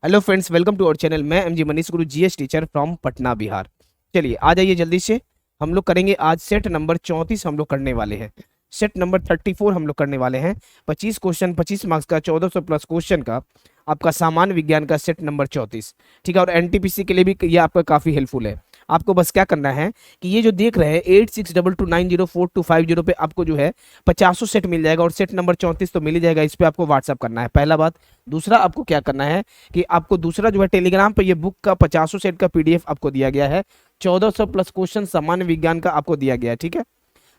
Hello friends, welcome to our channel. मैं MG Manish Guru, GS teacher from Patna Bihar. चलिए आ जाइए जल्दी से। हम लोग करेंगे आज सेट नंबर 34 हम लोग करने वाले हैं। सेट नंबर 34 हम लोग करने वाले हैं। 25 क्वेश्चन, 25 मार्क्स का, 1400 प्लस क्वेश्चन का आपका सामान्य विज्ञान का सेट नंबर 34। ठीक है, और एनटीपीसी के लिए भी ये आपका काफी हेल्पफुल है। आपको बस क्या करना है कि ये जो देख रहे हैं 8622904250 पे आपको जो है 50 सेट मिल जाएगा, और सेट नंबर 34 तो मिल ही जाएगा। इस पे आपको व्हाट्सअप करना है, पहला बात। दूसरा आपको क्या करना है कि आपको दूसरा जो है टेलीग्राम पे ये बुक का 50 सेट का पीडीएफ आपको दिया गया है। 1400 प्लस क्वेश्चन सामान्य विज्ञान का आपको दिया गया है। ठीक है,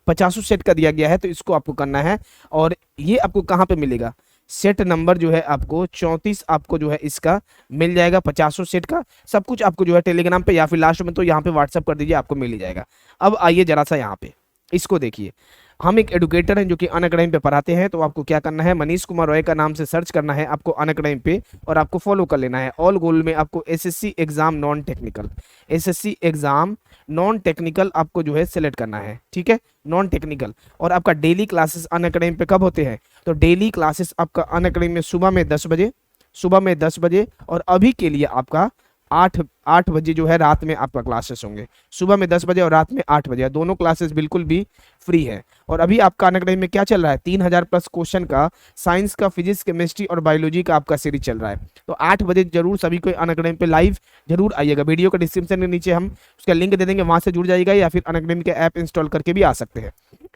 50 सेट का दिया गया है, तो इसको आपको करना है। और ये आपको कहाँ पे मिलेगा? सेट नंबर जो है आपको 34 आपको जो है इसका मिल जाएगा। 50 सेट का सब कुछ आपको जो है टेलीग्राम पे या फिर लास्ट में तो यहाँ पे व्हाट्सअप कर दीजिए, आपको मिल ही जाएगा। अब आइए जरा सा यहाँ पे इसको देखिए। हम एक एडुकेटर हैं जो कि अनअकैडमी पे पढ़ाते हैं। तो आपको क्या करना है, मनीष कुमार रॉय का नाम से सर्च करना है आपको अनअकैडमी पे, और आपको फॉलो कर लेना है। ऑल गोल में आपको SSC exam non technical, SSC exam non technical आपको जो है सिलेक्ट करना है। ठीक है, नॉन टेक्निकल। और आपका डेली क्लासेस अनअकैडमी पे कब होते हैं? तो डेली क्लासेस आपका अनअकैडमी में सुबह में 10 बजे, सुबह में 10 बजे। और अभी के लिए आपका 8 बजे जो है रात में आपका क्लासेस होंगे। सुबह में 10 बजे और रात में 8 बजे, दोनों क्लासेस बिल्कुल भी फ्री है। और अभी आपका अनअकैडमी में क्या चल रहा है? 3000 प्लस क्वेश्चन का साइंस का, फिजिक्स, केमिस्ट्री और बायोलॉजी का आपका सीरीज चल रहा है। तो 8 बजे जरूर सभी को अनअकैडमी पे लाइव जरूर आइएगा। वीडियो का डिस्क्रिप्शन के नीचे हम उसका लिंक दे देंगे, वहां से जुड़ जाइएगा, या फिर अनअकैडमी के ऐप इंस्टॉल करके भी आ सकते हैं।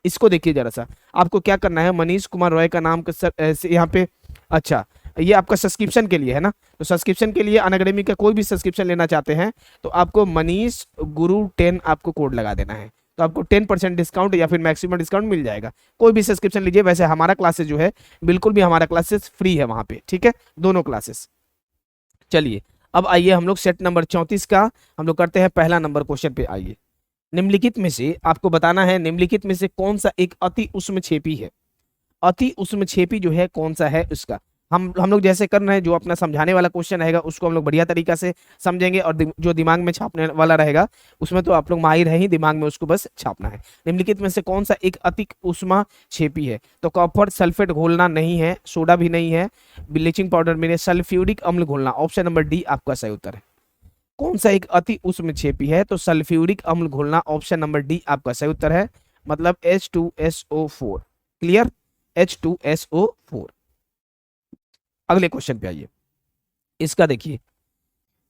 इसको देखिए जरा सा। आपको क्या करना है, मनीष कुमार रॉय का नाम यहाँ पे, अच्छा ये आपका सब्सक्रिप्शन के लिए है ना। तो सब्सक्रिप्शन के लिए अनअकैडमी का कोई भी सब्सक्रिप्शन लेना चाहते हैं तो आपको मनीष गुरु 10 आपको कोड लगा देना है, तो आपको 10% डिस्काउंट या फिर मैक्सिमम डिस्काउंट मिल जाएगा। कोई भी सब्सक्रिप्शन लीजिए। वैसे हमारा क्लासेस जो है बिल्कुल भी हमारा क्लासेस फ्री है वहां पे। ठीक है, दोनों क्लासेस। चलिए अब आइए हम लोग सेट नंबर 34 का हम लोग करते हैं। पहला नंबर क्वेश्चन पे आइए। निम्नलिखित में से आपको बताना है, निम्नलिखित में से कौन सा एक अति उष्मक्षेपी है? अति उष्मक्षेपी जो है कौन सा है उसका हम लोग जैसे कर रहे हैं, जो अपना समझाने वाला क्वेश्चन रहेगा उसको हम लोग बढ़िया तरीका से समझेंगे, और जो दिमाग में छापने वाला रहेगा उसमें तो आप लोग माहिर है ही, दिमाग में उसको बस छापना है। निम्नलिखित में से कौन सा एक अति उष्माक्षेपी है? तो कॉपर सल्फेट घोलना नहीं है, सोडा भी नहीं है, ब्लीचिंग पाउडर में सल्फ्यूरिक अम्ल घोलना। ऑप्शन नंबर डी आपका सही उत्तर है। कौन सा एक अति उष्मक्षेपी है? तो सल्फ्यूरिक अम्ल घोलना। ऑप्शन नंबर डी आपका सही उत्तर है, मतलब H2SO4। Clear, H2SO4। अगले क्वेश्चन पे आइए। इसका देखिए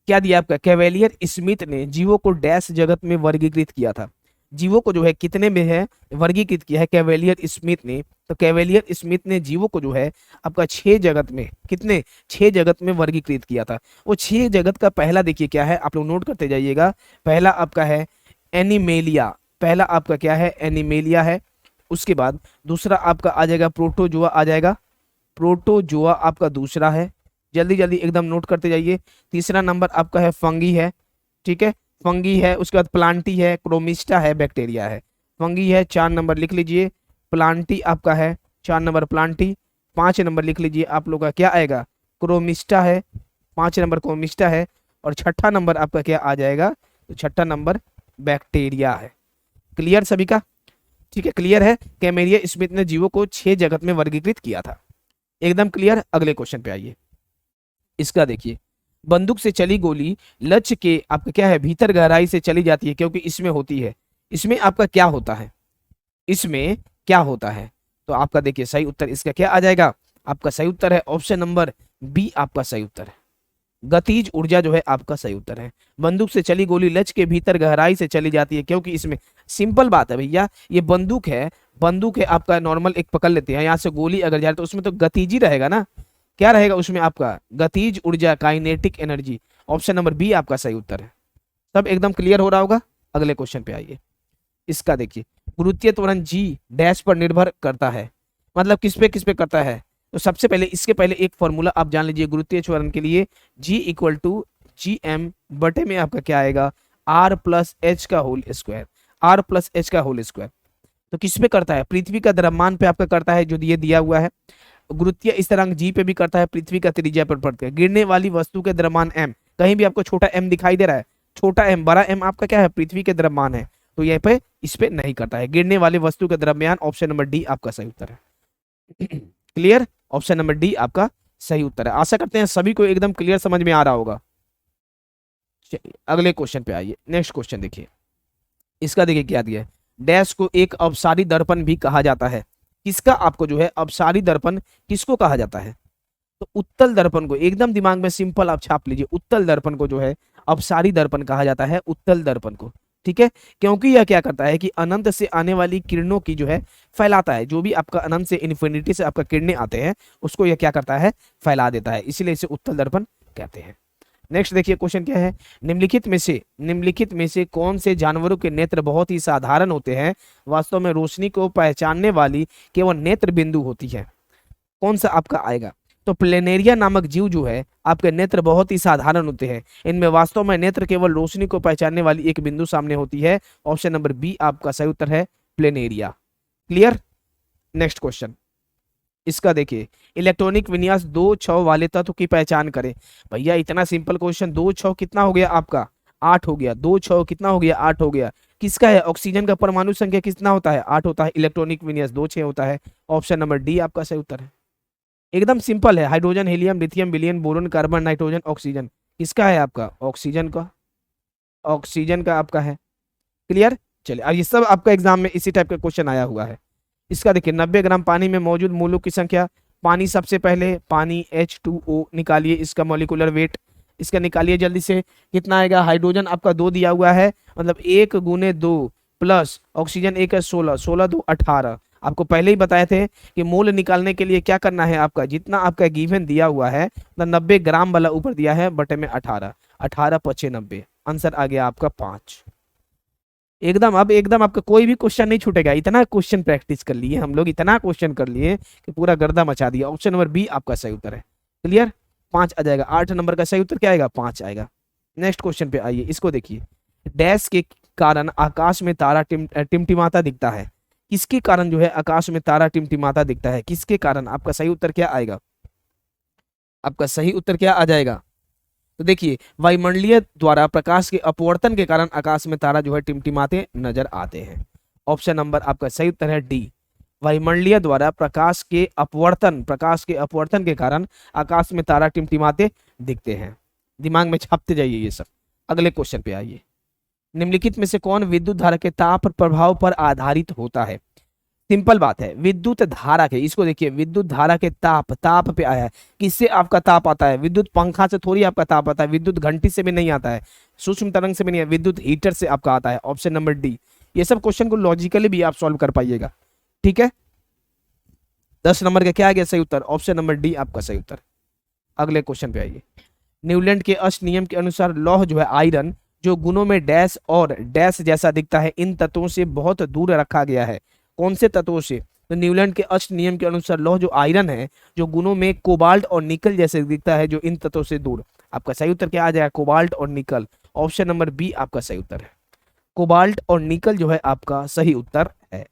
क्या दिया आपका, कैवेलियर स्मिथ ने जीवों को डैश जगत में वर्गीकृत किया था। जीवों को जो है कितने में है वर्गीकृत किया है कैवेलियर स्मिथ ने? तो कैवेलियर स्मिथ ने जीवों को जो है आपका 6 जगत में, कितने 6 जगत में वर्गीकृत किया था। वो 6 जगत का पहला देखिए क्या है, आप लोग नोट करते जाइएगा। पहला आपका है एनिमेलिया, पहला आपका क्या है, एनिमेलिया है। उसके बाद दूसरा आपका आ जाएगा प्रोटोजोआ आ जाएगा, प्रोटोजोआ आपका दूसरा है। जल्दी जल्दी एकदम नोट करते जाइए। तीसरा नंबर आपका है फंगी है। ठीक है, फंगी है। उसके बाद प्लांटी है, क्रोमिस्टा है, बैक्टीरिया है। फंगी है 4 नंबर लिख लीजिए, प्लांटी आपका है 4 नंबर प्लांटी। 5 नंबर लिख लीजिए आप लोग का क्या आएगा, क्रोमिस्टा है, 5 नंबर क्रोमिस्टा है। और छठा नंबर आपका क्या आ जाएगा, तो छठा नंबर बैक्टीरिया है। क्लियर सभी का? ठीक है, क्लियर है। कैवेलियर स्मिथ ने जीवों को 6 जगत में वर्गीकृत किया था, एकदम क्लियर। अगले क्वेश्चन पे आइए। इसका देखिए, बंदूक से चली गोली लक्ष्य के आपका क्या है भीतर गहराई से चली जाती है, क्योंकि इसमें होती है। इसमें आपका क्या होता है, इसमें क्या होता है? तो आपका देखिए सही उत्तर इसका क्या आ जाएगा, आपका सही उत्तर है ऑप्शन नंबर बी आपका सही उत्तर है। गतिज ऊर्जा जो है आपका सही उत्तर है। बंदूक से चली गोली लक्ष्य के भीतर गहराई से चली जाती है, क्योंकि इसमें सिंपल बात है भैया, ये बंदूक है, बंदूक है आपका नॉर्मल एक पकड़ लेते हैं, यहाँ से गोली अगर जा रही तो उसमें तो गतिज ही रहेगा ना। क्या रहेगा उसमें आपका, गतिज ऊर्जा, kinetic energy. Option number B आपका सही उत्तर है। सब एकदम क्लियर हो रहा होगा। अगले क्वेश्चन पे आइए। इसका देखिए, गुरुत्वीय त्वरण जी डैश पर निर्भर करता है, मतलब किस पे करता है? तो सबसे पहले इसके पहले एक फॉर्मूला आप जान लीजिए गुरुत्वीय त्वरण के लिए, G इक्वल टू GM बटे में आपका क्या आएगा, R प्लस एच का whole square, R plus H का होल स्क्वायर। तो किस पे करता है? पृथ्वी का द्रव्यमान पे आपका करता है, जो ये दिया हुआ है। गुरुत्वीय स्थिरांक जी पे भी करता है, पृथ्वी का त्रिज्या पर पड़ता है। गिरने वाली वस्तु के द्रव्यमान m, कहीं भी आपको छोटा m दिखाई दे रहा है, छोटा m, बड़ा m आपका क्या है, पृथ्वी के द्रव्यमान है, तो यहाँ पे इस पे नहीं करता है। गिरने वाली वस्तु के द्रव्यमान, ऑप्शन नंबर डी आपका सही उत्तर है। क्लियर, ऑप्शन नंबर डी आपका सही उत्तर है। आशा करते हैं सभी को एकदम क्लियर समझ में आ रहा होगा। चलिए अगले क्वेश्चन पे आइए। नेक्स्ट क्वेश्चन देखिए, इसका देखिए क्या दिया है। डैश को एक अपसारी दर्पण भी कहा जाता है। किसका आपको जो है अपसारी दर्पण किसको कहा जाता है? तो उत्तल दर्पण को एकदम दिमाग में सिंपल आप छाप लीजिए। उत्तल दर्पण को जो है अपसारी दर्पण कहा जाता है, उत्तल दर्पण को। ठीक है, क्योंकि यह क्या करता है कि अनंत से आने वाली किरणों की जो है फैलाता है। जो भी आपका अनंत से इन्फिनिटी से आपका किरणें आते हैं उसको यह क्या करता है, फैला देता है, इसीलिए इसे उत्तल दर्पण कहते हैं। नेक्स्ट देखिए क्वेश्चन क्या है। निम्नलिखित में से कौन से जानवरों के नेत्र बहुत ही साधारण होते हैं, वास्तव में रोशनी को पहचानने वाली केवल नेत्र बिंदु होती है? कौन सा आपका आएगा? तो प्लेनेरिया नामक जीव जो है आपके नेत्र बहुत ही साधारण होते हैं। इनमें वास्तव में नेत्र केवल रोशनी को पहचानने वाली एक बिंदु सामने होती है। ऑप्शन नंबर बी आपका सही उत्तर है, प्लेनेरिया। क्लियर। नेक्स्ट क्वेश्चन, इसका देखिए, इलेक्ट्रॉनिक विन्यास 2 छव वाले तत्व की पहचान करें। भैया इतना सिंपल क्वेश्चन, 2 छव कितना हो गया आपका? 8 हो गया। 2 छव कितना हो गया? 8 हो गया। किसका है? ऑक्सीजन का परमाणु संख्या कितना होता है? 8 होता है। इलेक्ट्रॉनिक विन्यास 2 6 होता है। ऑप्शन नंबर डी आपका सही उत्तर है। एकदम सिंपल है। Hydrogen, helium, lithium, William, boron, carbon, nitrogen, oxygen. किसका है आपका? ऑक्सीजन का। ऑक्सीजन का आपका है। क्लियर। चलिए, अब ये सब आपका एग्जाम में इसी टाइप का क्वेश्चन आया हुआ है। इसका देखिए, 90 ग्राम पानी में मौजूद मूलों की संख्या। पानी सबसे पहले, पानी H2O निकालिए, इसका मॉलिक्यूलर वेट इसका निकालिए जल्दी से। कितना आएगा? हाइड्रोजन आपका 2 दिया हुआ है, मतलब 1 गुने 2 प्लस ऑक्सीजन 1 है 16, 16 2 18। आपको पहले ही बताए थे कि मोल निकालने के लिए क्या करना है आपका, जितना आपका गिवन दिया हुआ है, मतलब 90 ग्राम वाला ऊपर दिया है, बटे में 18, 18 पचे 90। आंसर आ गया आपका 5। एकदम, अब एकदम आपका कोई भी क्वेश्चन नहीं छूटेगा। इतना क्वेश्चन प्रैक्टिस कर लिए हम लोग, इतना क्वेश्चन कर लिए कि पूरा गर्दा मचा दिया। ऑप्शन नंबर बी आपका सही उत्तर है। क्लियर। 5 आ जाएगा। 8 नंबर का सही उत्तर क्या आएगा? 5 आएगा। नेक्स्ट क्वेश्चन पे आइए, इसको देखिए। डैश के कारण आकाश में तारा टिमटिमाता दिखता है। किसके कारण जो है आकाश में तारा टिमटिमाता दिखता है? किसके कारण? आपका सही उत्तर क्या आएगा? आपका सही उत्तर क्या आ जाएगा? तो देखिए, वायुमंडलीय द्वारा प्रकाश के अपवर्तन के कारण आकाश में तारा जो है टिमटिमाते नजर आते हैं। ऑप्शन नंबर आपका सही उत्तर है डी। वायुमंडलीय द्वारा प्रकाश के अपवर्तन के कारण आकाश में तारा टिमटिमाते दिखते हैं। दिमाग में छापते जाइए ये सब। अगले क्वेश्चन पे आइए। निम्नलिखित में से कौन विद्युत धारा के ताप प्रभाव पर आधारित होता है? सिंपल बात है, विद्युत धारा के, इसको देखिए, विद्युत धारा के ताप पे आया है। किससे आपका ताप आता है? विद्युत पंखा से थोड़ी आपका ताप आता है, विद्युत घंटी से भी नहीं आता है, सूक्ष्म तरंग से भी नहीं है, विद्युत हीटर से आपका आता है। Option number D. ये सब क्वेश्चन को लॉजिकली भी आप सॉल्व कर पाइएगा। ठीक है, 10 नंबर का क्या आ गया सही उत्तर? ऑप्शन नंबर डी आपका सही उत्तर। अगले क्वेश्चन पे आइए। न्यूलैंड के अष्ट नियम के अनुसार लौह जो है आयरन, जो गुणों में डैश और डैश जैसा दिखता है, इन तत्वों से बहुत दूर रखा गया है। कौन से तत्वों से? तो न्यूलैंड के अष्ट नियम के अनुसार लौह जो आयरन है, जो गुणों में कोबाल्ट और निकल जैसे दिखता है, जो इन तत्वों से दूर। आपका सही उत्तर क्या आ जाएगा? कोबाल्ट और निकल। ऑप्शन नंबर बी आपका सही उत्तर है। कोबाल्ट और निकल जो है आपका सही उत्तर है।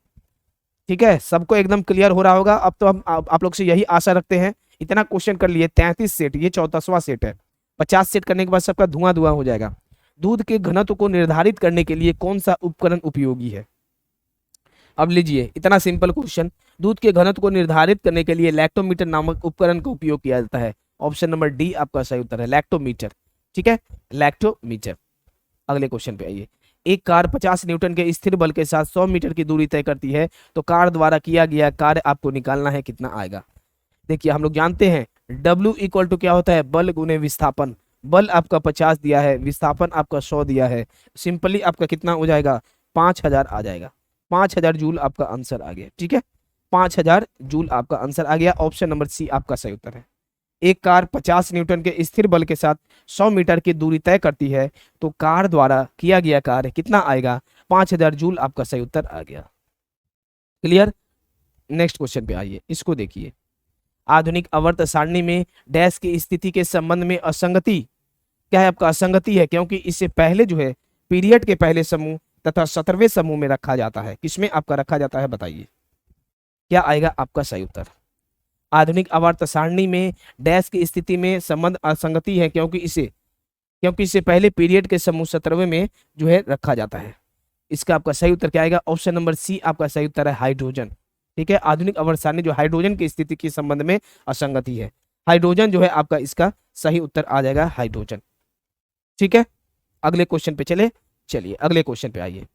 ठीक है, सबको एकदम क्लियर हो रहा होगा। अब तो हम आप लोग से यही आशा रखते हैं। इतना क्वेश्चन कर लिए, 33 सेट, ये 34वां सेट है। 50 सेट करने के बाद सबका धुआं धुआं हो जाएगा। दूध के घनत्व को निर्धारित करने के लिए कौन सा उपकरण उपयोगी है? अब लीजिए, इतना सिंपल क्वेश्चन। दूध के घनत्व को निर्धारित करने के लिए लैक्टोमीटर नामक उपकरण का उपयोग किया जाता है। ऑप्शन नंबर डी आपका सही उत्तर है, लैक्टोमीटर। ठीक है, लैक्टोमीटर। अगले क्वेश्चन पे आइए। एक कार 50 न्यूटन के स्थिर बल के साथ 100 मीटर की दूरी तय करती है, तो कार द्वारा किया गया कार्य आपको निकालना है, कितना आएगा? देखिए, हम लोग जानते हैं W इक्वल टू क्या होता है? बल गुने विस्थापन। बल आपका 50 दिया है, विस्थापन आपका 100 दिया है। सिंपली आपका कितना हो जाएगा? 5000 आ जाएगा। 5000 जूल आपका आंसर आ गया। ठीक है, 5000 जूल आपका आंसर आ गया। ऑप्शन नंबर सी आपका सही उत्तर है। एक कार 50 न्यूटन के स्थिर बल के साथ 100 मीटर की दूरी तय करती है, तो कार द्वारा किया गया कार्य कितना आएगा? 5000 जूल आपका सही उत्तर आ गया। क्लियर। नेक्स्ट क्वेश्चन पे आइए, इसको देखिए। आधुनिक आवर्त सारणी में डैश की स्थिति के संबंध में असंगति क्या है? आपका असंगति है, क्योंकि इससे पहले जो है पीरियड के पहले समूह तथा 17वें समूह में रखा जाता है। किसमें आपका रखा जाता है? बताइए क्या आएगा आपका सही उत्तर? आधुनिक आवर्त सारणी में डैश की स्थिति में संबंध असंगति है, क्योंकि इससे पहले पीरियड के समूह 17वें में जो है रखा जाता है। इसका आपका सही उत्तर क्या आएगा? ऑप्शन नंबर सी आपका सही उत्तर है, हाइड्रोजन। ठीक है, आधुनिक आवर्त सारणी जो हाइड्रोजन की स्थिति के संबंध में असंगति है। हाइड्रोजन जो है आपका इसका सही उत्तर आ जाएगा, हाइड्रोजन। ठीक है, अगले क्वेश्चन पे चलिए अगले क्वेश्चन पे आइए।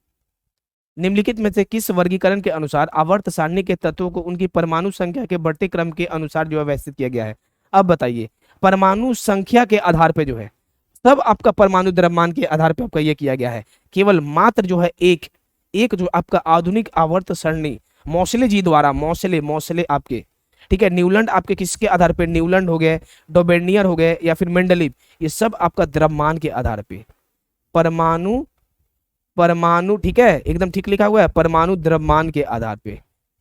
निम्नलिखित में से किस वर्गीकरण के अनुसार आवर्त सारणी के तत्वों को उनकी परमाणु संख्या के बढ़ते क्रम के अनुसार जो है व्यवस्थित किया गया है? अब बताइए, परमाणु संख्या के आधार पे जो है सब आपका परमाणु द्रव्यमान के आधार पे आपका ये किया गया है। केवल मात्र जो है एक एक जो आपका आधुनिक आवर्त सरणी मौसले जी द्वारा, मौसले आपके, ठीक है, न्यूलैंड आपके किसके आधार पे, न्यूलैंड हो गए, डोबेर्नियर हो गए या फिर मेंडलीव, ये सब आपका द्रव्यमान के आधार पे परमाणु परमाणु ठीक है, एकदम ठीक लिखा हुआ है, परमाणु द्रव्यमान के आधार पे,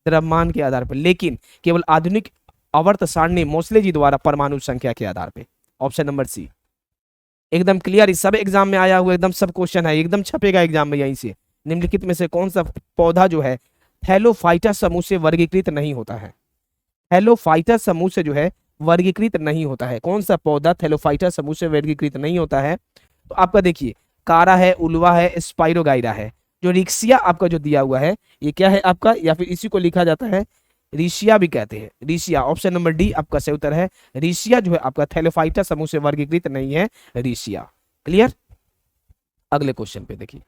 द्रव्यमान के आधार पे, लेकिन केवल आधुनिक आवर्त सारणी मोसले जी द्वारा परमाणु संख्या के आधार पे। ऑप्शन नंबर सी एकदम क्लियर, इस सब एग्जाम में आया हुआ एकदम सब क्वेश्चन है, एकदम छपेगा एग्जाम में यहीं से। निम्नलिखित में से कौन सा पौधा जो है थैलोफाइटा समूह से वर्गीकृत नहीं होता है? थैलोफाइटा समूह से जो है वर्गीकृत नहीं होता है, कौन सा पौधा थैलोफाइटा समूह से वर्गीकृत नहीं होता है? तो आपका देखिए, कारा है, उल्वा है, स्पाइरोगाइरा है। जो रिक्सिया आपका जो दिया हुआ है ये क्या है आपका, या फिर इसी को लिखा जाता है रिशिया भी कहते हैं, रिशिया। ऑप्शन नंबर डी आपका सही उत्तर है, रिशिया जो है आपका थैलोफाइटा समूह से वर्गीकृत नहीं है, रिशिया। क्लियर, अगले क्वेश्चन पे देखिए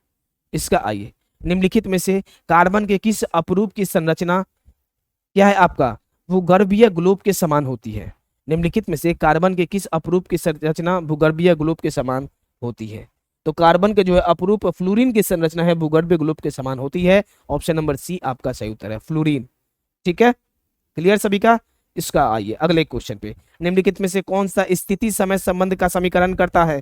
इसका आइए। निम्नलिखित में से कार्बन के किस अपरूप की संरचना क्या है आपका, भूगर्भीय ग्लोब के समान होती है? निम्नलिखित में से कार्बन के किस अपरूप की संरचना भूगर्भीय ग्लोब के समान होती है? तो कार्बन के जो है अपरूप फ्लोरीन की संरचना है भूगर्भीय ग्लोब के समान होती है। ऑप्शन नंबर सी आपका सही उत्तर है, फ्लोरीन। ठीक है, क्लियर सभी का। इसका आइए अगले क्वेश्चन पे। निम्नलिखित में से कौन सा स्थिति समय संबंध का समीकरण करता है?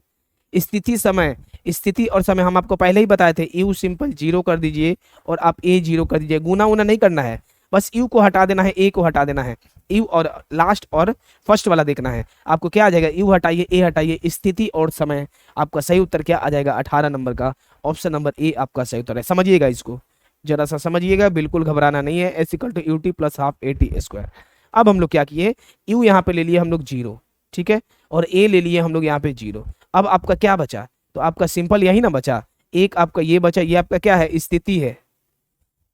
स्थिति समय, स्थिति और समय हम आपको पहले ही बताए थे, यू सिंपल 0 कर दीजिए और आप ए 0 कर दीजिए, गुना उना नहीं करना है, बस यू को हटा देना है, ए को हटा देना है, यू और लास्ट और फर्स्ट वाला देखना है। आपको क्या आ जाएगा, यू हटाइए ए हटाइए, स्थिति और समय, आपका सही उत्तर क्या आ जाएगा 18 नंबर का, ऑप्शन नंबर ए आपका सही उत्तर है। समझिएगा इसको, जरा सा समझिएगा, बिल्कुल घबराना नहीं है। S equal to U T plus half A T square. अब हम लोग क्या किए, यू यहाँ पे ले लिए हम लोग 0, ठीक है, और ए ले लिए हम लोग यहाँ पे 0। अब आपका क्या बचा, तो आपका सिंपल यही ना बचा, एक आपका ये बचा, ये आपका क्या है, स्थिति है,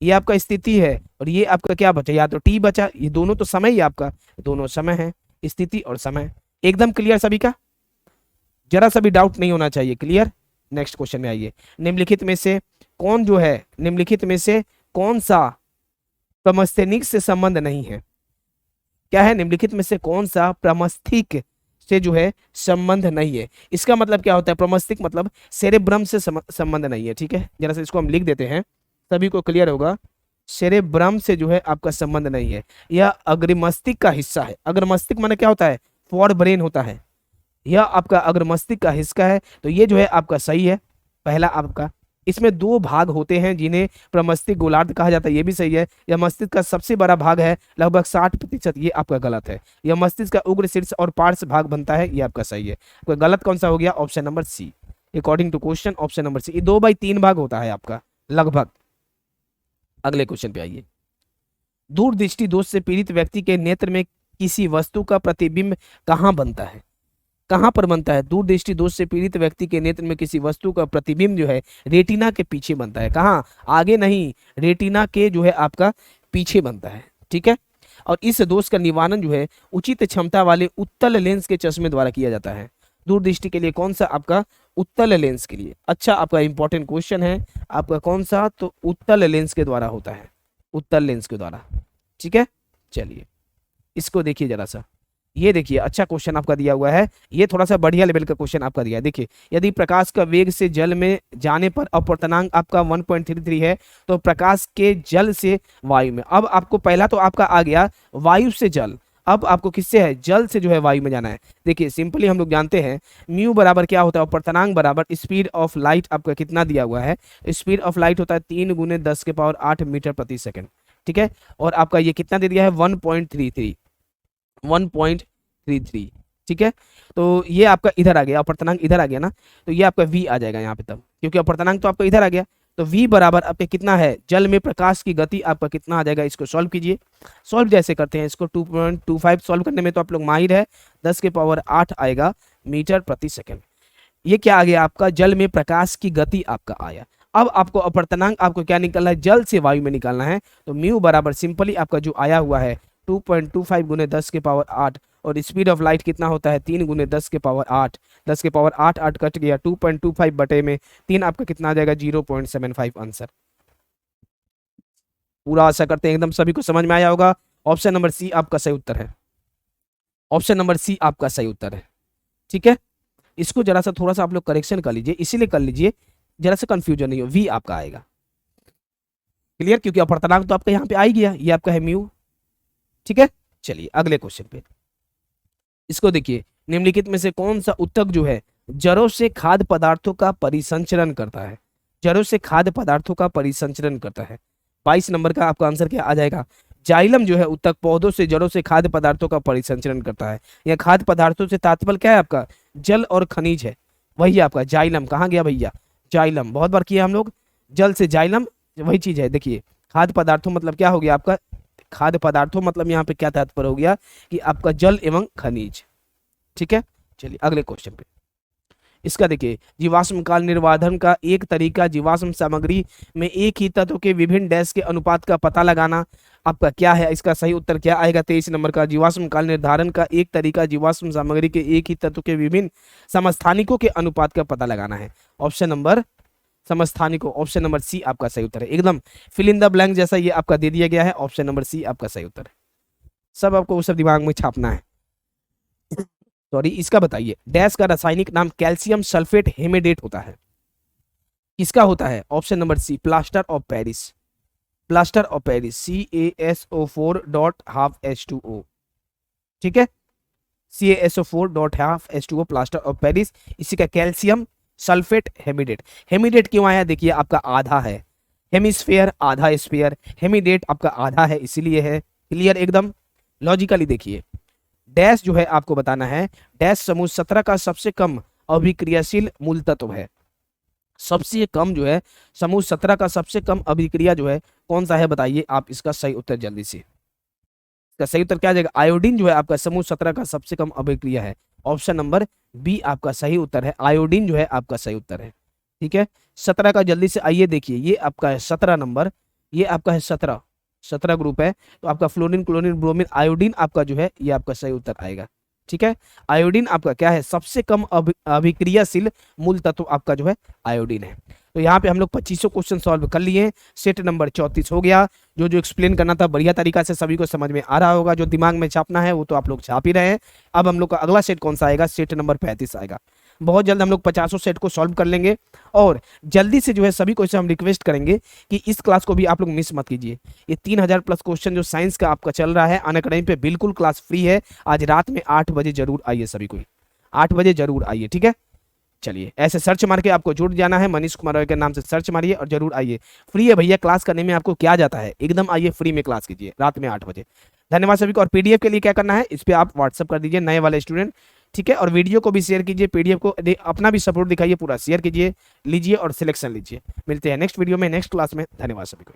ये आपका स्थिति है, और ये आपका क्या बचा, या तो टी बचा, ये दोनों तो समय ही आपका, दोनों समय है, स्थिति और समय। एकदम क्लियर सभी का, जरा सा भी डाउट नहीं होना चाहिए। क्लियर, नेक्स्ट क्वेश्चन में आइए। निम्नलिखित में से कौन जो है, निम्नलिखित में से कौन सा प्रमस्थेनिक से संबंध नहीं है? क्या है, निम्नलिखित में से कौन सा प्रमस्थिक से जो है संबंध नहीं है? इसका मतलब क्या होता है, प्रमस्तिक मतलब सेरेब्रम से संबंध नहीं है। ठीक है, जरा से इसको हम लिख देते हैं, सभी को क्लियर होगा। सेरेब्रम से जो है आपका संबंध नहीं है, यह अग्रमस्तिष्क का हिस्सा है। अग्रमस्तिष्क माने क्या होता है, फॉर ब्रेन होता है, यह आपका अग्रमस्तिष्क का हिस्सा है। तो ये जो है आपका सही है, पहला आपका। इसमें 2 भाग होते हैं जिन्हें प्रमस्तिष्क गोलार्ध कहा जाता है, ये भी सही है। यह मस्तिष्क का सबसे बड़ा भाग है, लगभग 60%, ये आपका गलत है। यह मस्तिष्क का उग्र शीर्ष और पार्श्व भाग बनता है, ये आपका सही है। कोई गलत कौन सा हो गया, option number C, according to question option number C. 2/3 भाग होता है आपका लगभग। अगले क्वेश्चन पे आइए। दूरदृष्टि दोष से पीड़ित व्यक्ति के नेत्र में किसी वस्तु का प्रतिबिंब कहाँ बनता है? कहां पर बनता है? दूरदृष्टि दोष से पीड़ित व्यक्ति के नेत्र में किसी वस्तु का प्रतिबिंब जो है रेटिना के पीछे बनता है। कहां, आगे नहीं, रेटिना के जो है आपका पीछे बनता है। ठीक है, और इस दोष का निवारण जो है उचित क्षमता वाले उत्तल लेंस के चश्मे द्वारा किया जाता है। दूरदृष्टि के लिए कौन सा आपका, उत्तल लेंस के लिए। अच्छा, आपका इंपॉर्टेंट क्वेश्चन है आपका कौन सा, तो उत्तल लेंस के द्वारा होता है, उत्तल लेंस के द्वारा। ठीक है, चलिए इसको देखिए जरा सा, ये देखिए अच्छा क्वेश्चन आपका दिया हुआ है, ये थोड़ा सा बढ़िया लेवल का क्वेश्चन आपका दिया है। देखिए, यदि प्रकाश का वेग से जल में जाने पर अपवर्तनांक आपका 1.33 है, तो प्रकाश के जल से वायु में, अब आपको पहला तो आपका आ गया वायु से जल, अब आपको किससे है, जल से जो है वायु में जाना है। देखिए सिंपली हम लोग जानते हैं म्यू बराबर क्या होता है, अपवर्तनांक बराबर स्पीड ऑफ लाइट, आपका कितना दिया हुआ है, स्पीड ऑफ लाइट होता है 3 × 10⁸ मीटर प्रति सेकंड। ठीक है, और आपका ये कितना दे दिया है, 1.33। ठीक है, तो ये आपका इधर आ गया, अपवर्तनांक इधर आ गया ना, तो ये आपका v आ जाएगा यहाँ पे तब, क्योंकि अपवर्तनांक तो आपका इधर आ गया। तो v बराबर आपके कितना है, जल में प्रकाश की गति आपका कितना आ जाएगा, इसको सॉल्व कीजिए। सॉल्व जैसे करते हैं इसको, 2.25 सॉल्व करने में तो आप लोग माहिर है, 10⁸ आएगा मीटर प्रति सेकंड। ये क्या आ गया आपका, जल में प्रकाश की गति आपका आया। अब आपको अपवर्तनांक आपको क्या निकालना है, जल से वायु में निकालना है। तो म्यू बराबर सिंपली आपका जो आया हुआ है 2.25 गुने 10 के पावर 8, और स्पीड ऑफ लाइट कितना होता है 3 गुने 10 के पावर 8। 10 के पावर 8 8 कट गया, 2.25 बटे में 3 आपका कितना आ जाएगा 0.75 आंसर। पूरा आशा करते हैं एकदम सभी को समझ में आया होगा। ऑप्शन नंबर सी आपका सही उत्तर है। ऑप्शन नंबर सी आपका सही उत्तर है। ठीक है, इसको जरा सा थोड़ा सा आप लोग करेक्शन कर लीजिए, इसीलिए कर लीजिए जरा सा कंफ्यूजन नहीं हो। वी आपका आएगा। क्लियर, क्योंकि अपवर्तनांक तो आपका यहाँ पे आ ही गया, ये आपका है म्यू। ठीक है, चलिए अगले क्वेश्चन पे इसको देखिए। निम्नलिखित में से कौन सा ऊतक जो है जड़ों से खाद्य पदार्थों का परिसंचरण करता है? जड़ों से खाद्य पदार्थों का परिसंचरण करता है। 22 नंबर का आपका आंसर क्या आ जाएगा? जाइलम जो है ऊतक पौधों से जड़ों से खाद्य पदार्थों का परिसंचरण करता है। यह खाद्य पदार्थों से तात्पर्य क्या है आपका? जल और खनिज है, वही आपका जाइलम। कहाँ गया भैया? जाइलम, बहुत बार किया हम लोग, जल से जाइलम वही चीज है। देखिए खाद्य पदार्थों मतलब क्या हो गया आपका? खाद्य पदार्थों मतलब यहाँ पे क्या तात्पर्य हो गया कि आपका जल एवं खनिज। ठीक है, चलिए अगले क्वेश्चन पे इसका देखिए। जीवाश्म काल निर्वाधन का एक तरीका जीवाश्म सामग्री में एक ही तत्व के विभिन्न डैश के अनुपात का पता लगाना आपका क्या है? इसका सही उत्तर क्या आएगा? 23 नंबर का। जीवाश्म काल निर्धारण का एक तरीका जीवाश्म सामग्री के एक ही तत्व के विभिन्न समस्थानिकों के अनुपात का पता लगाना है। ऑप्शन नंबर समस्थानिकों, ऑप्शन नंबर सी आपका सही उत्तर है। एकदम फिल इन द ब्लैंक जैसा ये आपका दे दिया गया है। ऑप्शन नंबर सी आपका सही उत्तर है। सब आपको वो सब दिमाग में छापना है। सॉरी, इसका बताइए। डैश का रासायनिक नाम कैल्शियम सल्फेट हेमेडेट होता है, किसका होता है? Option number C plaster of Paris. Plaster of Paris CaSO4.12H2O। ठीक है, CaSO4.12H2O प्लास्टर ऑफ पेरिस, इसी का कैल्शियम सल्फेट हेमिडेट। हेमिडेट क्यों आया? देखिए आपका आधा है, हेमिस्फेयर आधा स्फेयर, हेमिडेट आपका आधा है इसीलिए है। क्लियर एकदम लॉजिकली देखिए। डैश जो है आपको बताना है, डैश समूह 17 का सबसे कम अभिक्रियाशील मूल तत्व है। सबसे कम जो है समूह 17 का सबसे कम अभिक्रिया जो है कौन सा है बताइए आप? इसका सही उत्तर जल्दी से, इसका सही उत्तर क्या आ जाएगा? आयोडीन जो है आपका समूह 17 का सबसे कम अभिक्रिया है। ऑप्शन नंबर बी आपका सही उत्तर है, आयोडीन जो है आपका सही उत्तर है। ठीक है, 17 का जल्दी से आइए देखिए, ये आपका है 17 नंबर, ये आपका है 17 ग्रुप है, तो आपका फ्लोरीन क्लोरीन ब्रोमीन आयोडीन आपका जो है ये आपका सही उत्तर आएगा। ठीक है, आयोडीन आपका क्या है? सबसे कम अभिक्रियाशील मूल तत्व आपका जो है आयोडीन है। तो यहाँ पे हम लोग 2500 क्वेश्चन सॉल्व कर लिए। सेट नंबर 34 हो गया। जो जो एक्सप्लेन करना था बढ़िया तरीका से सभी को समझ में आ रहा होगा। जो दिमाग में छापना है वो तो आप लोग छाप ही रहे हैं। अब हम लोग का अगला सेट कौन सा आएगा? सेट नंबर 35 आएगा। बहुत जल्द हम लोग 50 सेट को सॉल्व कर लेंगे, और जल्दी से जो है सभी को हम रिक्वेस्ट करेंगे कि इस क्लास को भी आप लोग मिस मत कीजिए। ये 3000 प्लस क्वेश्चन जो साइंस का आपका चल रहा है अनअकैडमी पे, बिल्कुल क्लास फ्री है। आज रात में 8 बजे जरूर आइए, सभी को 8 बजे जरूर आइए। ठीक है, चलिए ऐसे सर्च मार के आपको जुड़ जाना है, मनीष कुमार रॉय के नाम से सर्च मारिए और जरूर आइए। फ्री है भैया, क्लास करने में आपको क्या जाता है? एकदम आइए, फ्री में क्लास कीजिए रात में 8 बजे। धन्यवाद सभी को। और पीडीएफ के लिए क्या करना है, इस पर आप व्हाट्सअप कर दीजिए नए वाले स्टूडेंट। ठीक है, और वीडियो को भी शेयर कीजिए, पीडीएफ को अपना भी सपोर्ट दिखाइए, पूरा शेयर कीजिए, लीजिए और सिलेक्शन लीजिए। मिलते हैं नेक्स्ट वीडियो में, नेक्स्ट क्लास में। धन्यवाद सभी को।